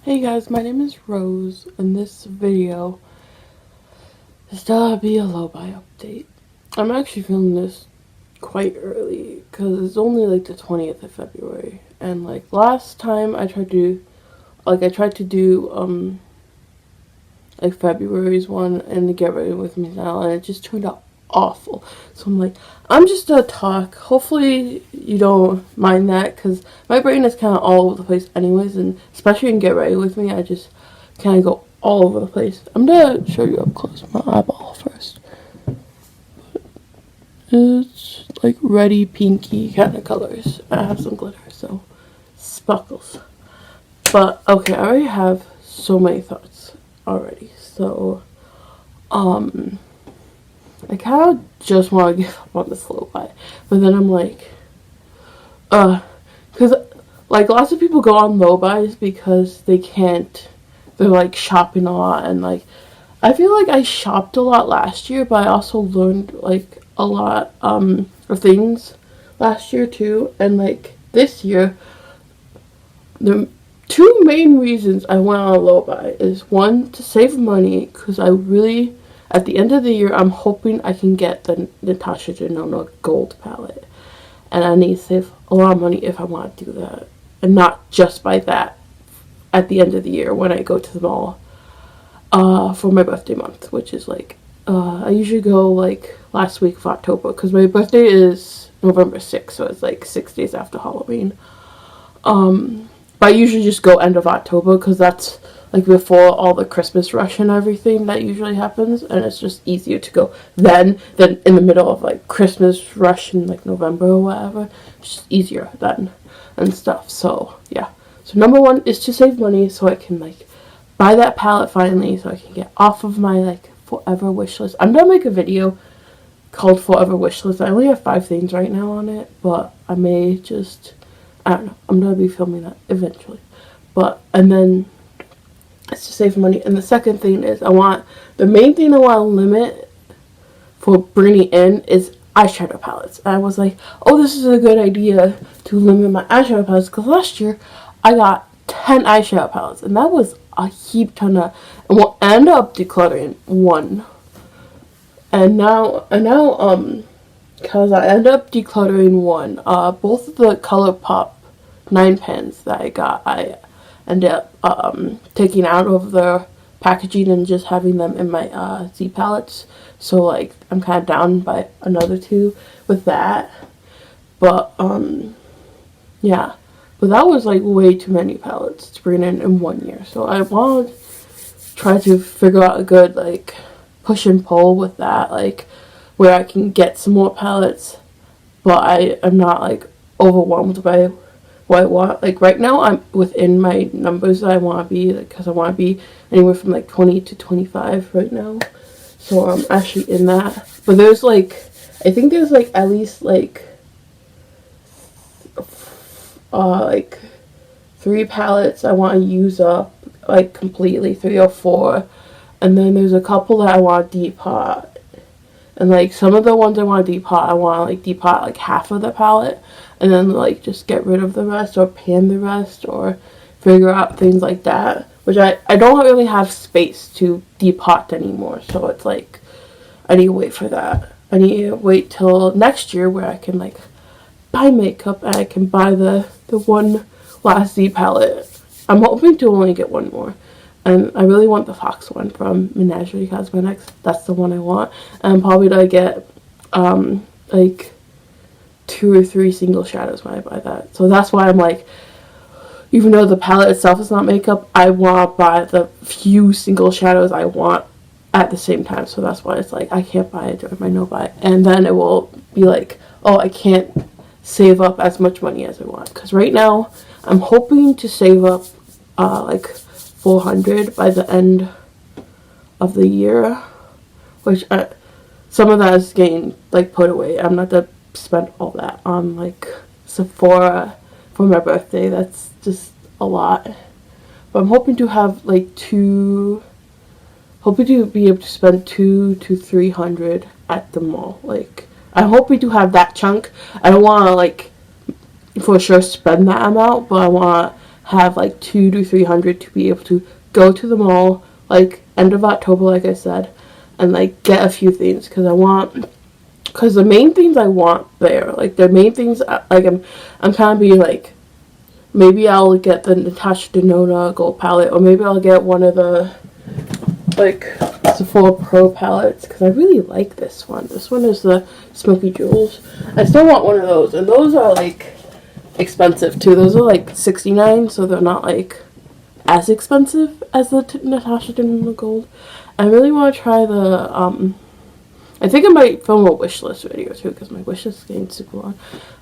Hey guys, my name is Rose, and this video is to be a low-buy update. I'm actually filming this quite early, because it's only like the 20th of February, and like last time I tried to do like February's one and the Get Ready With Me now, and it just turned out awful. So I'm like, I'm just gonna talk. Hopefully you don't mind that, because my brain is kind of all over the place anyways, and especially in Get Ready With Me, I just kind of go all over the place. I'm gonna show you up close my eyeball first. It's like reddy pinky kind of colors. I have some glitter, so sparkles. But okay, I already have so many thoughts already, so I kind of just want to give up on the slow buy, but then I'm like, because like lots of people go on low buys because they're like shopping a lot, and like I feel like I shopped a lot last year, but I also learned like a lot of things last year too, and like this year, the two main reasons I went on a low buy is one, to save money, because I really, at the end of the year, I'm hoping I can get the Natasha Denona gold palette, and I need to save a lot of money if I want to do that, and not just buy that at the end of the year when I go to the mall for my birthday month, which is like I usually go like last week of October, because my birthday is November 6th, so it's like 6 days after Halloween. But I usually just go end of October, because that's like before all the Christmas rush and everything that usually happens, and it's just easier to go then than in the middle of like Christmas rush in like November or whatever. It's just easier then and stuff. So yeah, so number one is to save money so I can like buy that palette finally, so I can get off of my like forever wish list. I'm gonna make a video called Forever Wish List. I only have 5 things right now on it, but I may just, I don't know, I'm gonna be filming that eventually. But and then it's to save money. And the second thing is the main thing I want to limit for bringing in is eyeshadow palettes. And I was like, oh, this is a good idea to limit my eyeshadow palettes, because last year I got 10 eyeshadow palettes, and that was a heap ton of, and we'll end up decluttering one. And now, because I end up decluttering one, both of the ColourPop 9 pens that I got, I ended up taking out of their packaging and just having them in my Z palettes. So like I'm kind of down by another 2 with that. But yeah, but that was like way too many palettes to bring in 1 year. So I want to try to figure out a good like push and pull with that, like where I can get some more palettes, but I am not like overwhelmed by what I want. Like right now I'm within my numbers that I want to be, because I want to be anywhere from like 20 to 25 right now, so I'm actually in that. But there's like, I think there's like at least like 3 palettes I want to use up like completely, 3 or 4, and then there's a couple that I want to depot. And like some of the ones I want to depot, I want to like depot like half of the palette, and then like just get rid of the rest, or pan the rest, or figure out things like that, which I don't really have space to depot anymore. So it's like I need to wait for that. I need to wait till next year where I can like buy makeup, and I can buy the one last Z palette. I'm hoping to only get 1 more. And I really want the Fox one from Menagerie Cosmetics. That's the one I want. And I'm probably going to get like 2 or 3 single shadows when I buy that. So that's why I'm like, even though the palette itself is not makeup, I want to buy the few single shadows I want at the same time. So that's why it's like I can't buy it during my no buy. And then it will be like, oh, I can't save up as much money as I want. Because right now I'm hoping to save up like 400 by the end of the year, which some of that is getting like put away. I'm not gonna spend all that on like Sephora for my birthday. That's just a lot. But I'm hoping to have like hoping to be able to spend 200 to 300 at the mall. Like I'm hoping to have that chunk. I don't want to like for sure spend that amount, but I want to have like 200 to 300 to be able to go to the mall like end of October, like I said, and like get a few things because the main things I want there, like the main things, like I'm kind of being like, maybe I'll get the Natasha Denona gold palette, or maybe I'll get one of the like Sephora Pro palettes, because I really like this one. This one is the Smoky Jewels. I still want one of those, and those are like expensive too. Those are like $69, so they're not like as expensive as the Natasha Denona gold. I really want to try the I think I might film a wish list video too, because my wish list is getting super long.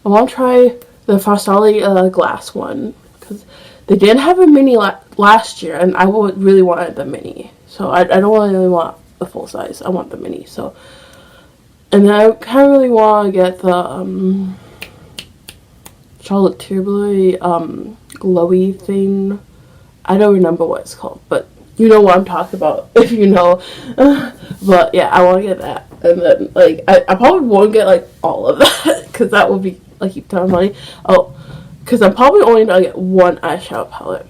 I want to try the Farsali glass one, because they did have a mini last year, and I really wanted the mini. So I don't really want the full size. I want the mini. So, and then I kind of really want to get the Charlotte Tilbury glowy thing. I don't remember what it's called, but you know what I'm talking about if you know. But yeah, I want to get that. And then like I probably won't get like all of that, because that would be like keep telling money. Oh, because I'm probably only gonna get one eyeshadow palette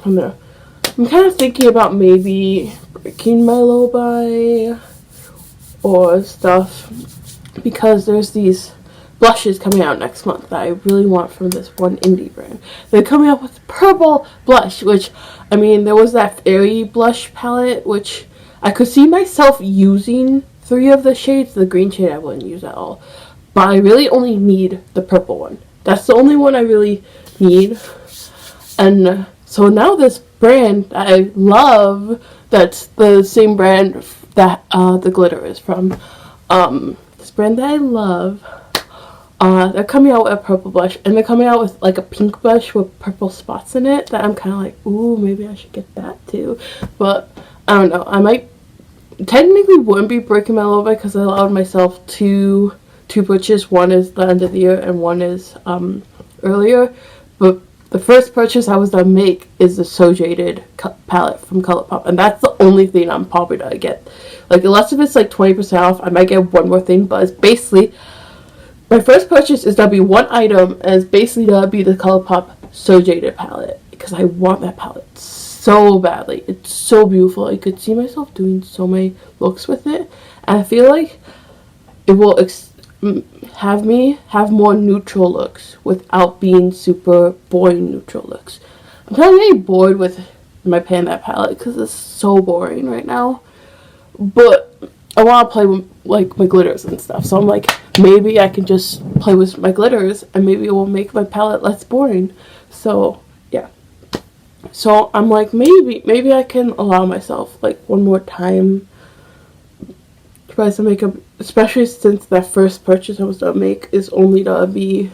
from there. I'm kind of thinking about maybe breaking my low buy or stuff, because there's these blushes coming out next month that I really want from this one indie brand. They're coming out with purple blush, which, I mean, there was that fairy blush palette, which I could see myself using 3 of the shades. The green shade I wouldn't use at all, but I really only need the purple one. That's the only one I really need. And so now this brand that I love, that's the same brand that the glitter is from, this brand that I love, they're coming out with a purple blush, and they're coming out with like a pink blush with purple spots in it that I'm kind of like, ooh, maybe I should get that too. But I don't know, I might technically wouldn't be breaking my low because I allowed myself two purchases. One is the end of the year and one is earlier, but the first purchase I was gonna make is the So Jaded palette from ColourPop, and that's the only thing I'm probably gonna get. Like, unless if it's like 20% off, I might get one more thing, but it's basically, my first purchase is gonna be one item, and it's basically gonna be the ColourPop So Jaded palette, because I want that palette so badly. It's so beautiful. I could see myself doing so many looks with it, and I feel like it will have me have more neutral looks without being super boring neutral looks. I'm kind of getting bored with my Pan That palette because it's so boring right now, but I want to play with like my glitters and stuff, so I'm like, maybe I can just play with my glitters and maybe it will make my palette less boring. So yeah, so I'm like, maybe I can allow myself like one more time to buy some makeup, especially since that first purchase I was gonna make is only gonna be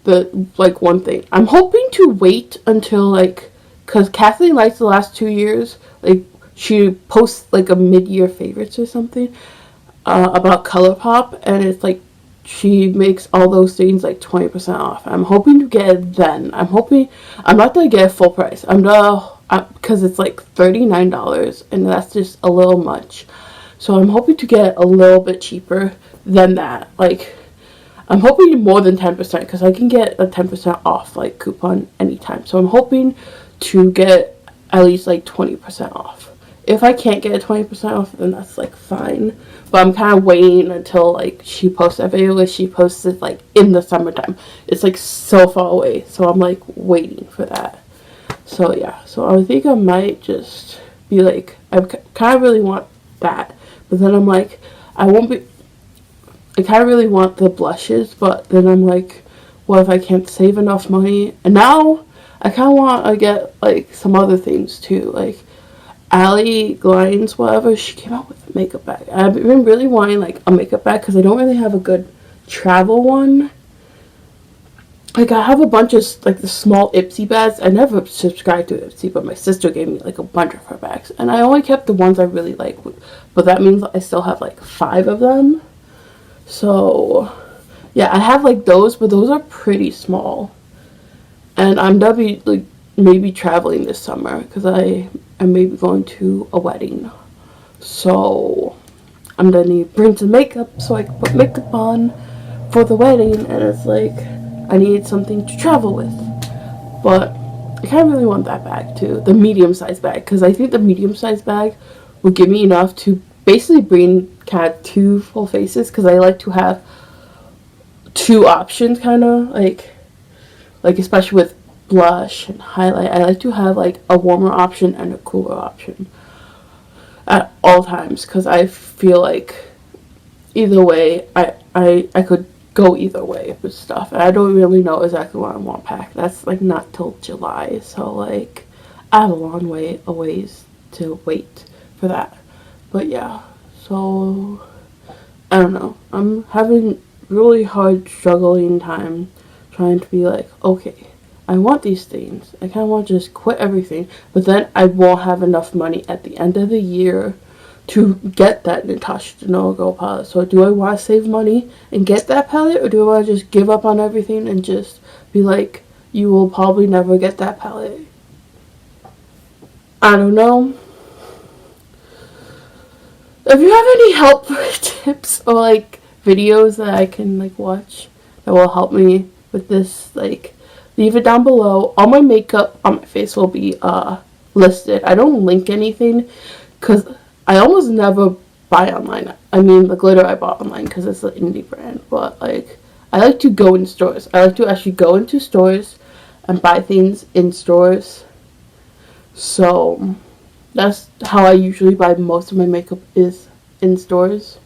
the like one thing. I'm hoping to wait until like, because Kathleen likes the last 2 years, like she posts like a mid-year favorites or something about ColourPop, and it's like she makes all those things like 20% off. I'm hoping to get it then. I'm hoping I'm not gonna get it full price. I'm gonna, because it's like $39 and that's just a little much. So I'm hoping to get a little bit cheaper than that. Like, I'm hoping more than 10% because I can get a 10% off like coupon anytime. So I'm hoping to get at least like 20% off. If I can't get a 20% off, then that's like fine. But I'm kind of waiting until like she posts that video, because she posts it like in the summertime. It's like so far away. So I'm like waiting for that. So yeah, so I think I might just be like, I kind of really want that. But then I'm like, I kind of really want the blushes, but then I'm like, what if I can't save enough money? And now I kind of want to get like some other things too, like Allie Glines, whatever, she came out with a makeup bag. I've been really wanting like a makeup bag because I don't really have a good travel one. Like, I have a bunch of like the small Ipsy bags. I never subscribed to Ipsy, but my sister gave me like a bunch of her bags, and I only kept the ones I really like. But that means I still have like 5 of them. So yeah, I have like those, but those are pretty small. And I'm gonna be like maybe traveling this summer because I am maybe going to a wedding. So I'm gonna need to bring some makeup so I can put makeup on for the wedding, and it's like I need something to travel with. But I kind of really want that bag too, the medium-sized bag, because I think the medium-sized bag will give me enough to basically bring kind of 2 full faces, because I like to have 2 options, kind of like especially with blush and highlight. I like to have like a warmer option and a cooler option at all times, because I feel like either way, I could go either way with stuff, and I don't really know exactly what I want packed. That's like not till July, so like I have a long a ways to wait for that. But yeah, so I don't know, I'm having really hard struggling time trying to be like, okay, I want these things, I kind of want to just quit everything, but then I won't have enough money at the end of the year to get that Natasha Denona Girl palette. So do I want to save money and get that palette, or do I want to just give up on everything and just be like, you will probably never get that palette? I don't know. If you have any help tips or like videos that I can like watch that will help me with this, like leave it down below. All my makeup on my face will be listed. I don't link anything because I almost never buy online. I mean, the glitter I bought online because it's an indie brand, but like I like to go in stores. I like to actually go into stores and buy things in stores. So that's how I usually buy most of my makeup, is in stores.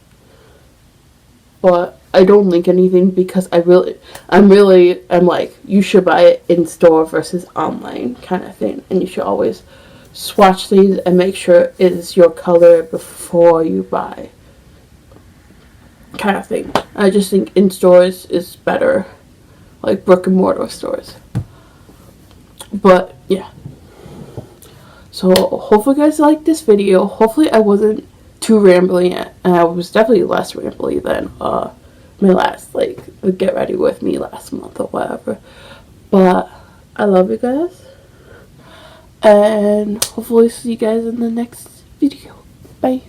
But I don't link anything because I'm like, you should buy it in store versus online kind of thing, and you should always swatch things and make sure it is your color before you buy, kind of thing. I just think in stores is better, like brick and mortar stores. But yeah, so hopefully you guys liked this video. Hopefully I wasn't too rambling, and I was definitely less rambly than my last like get ready with me last month or whatever. But I love you guys, and hopefully see you guys in the next video. Bye.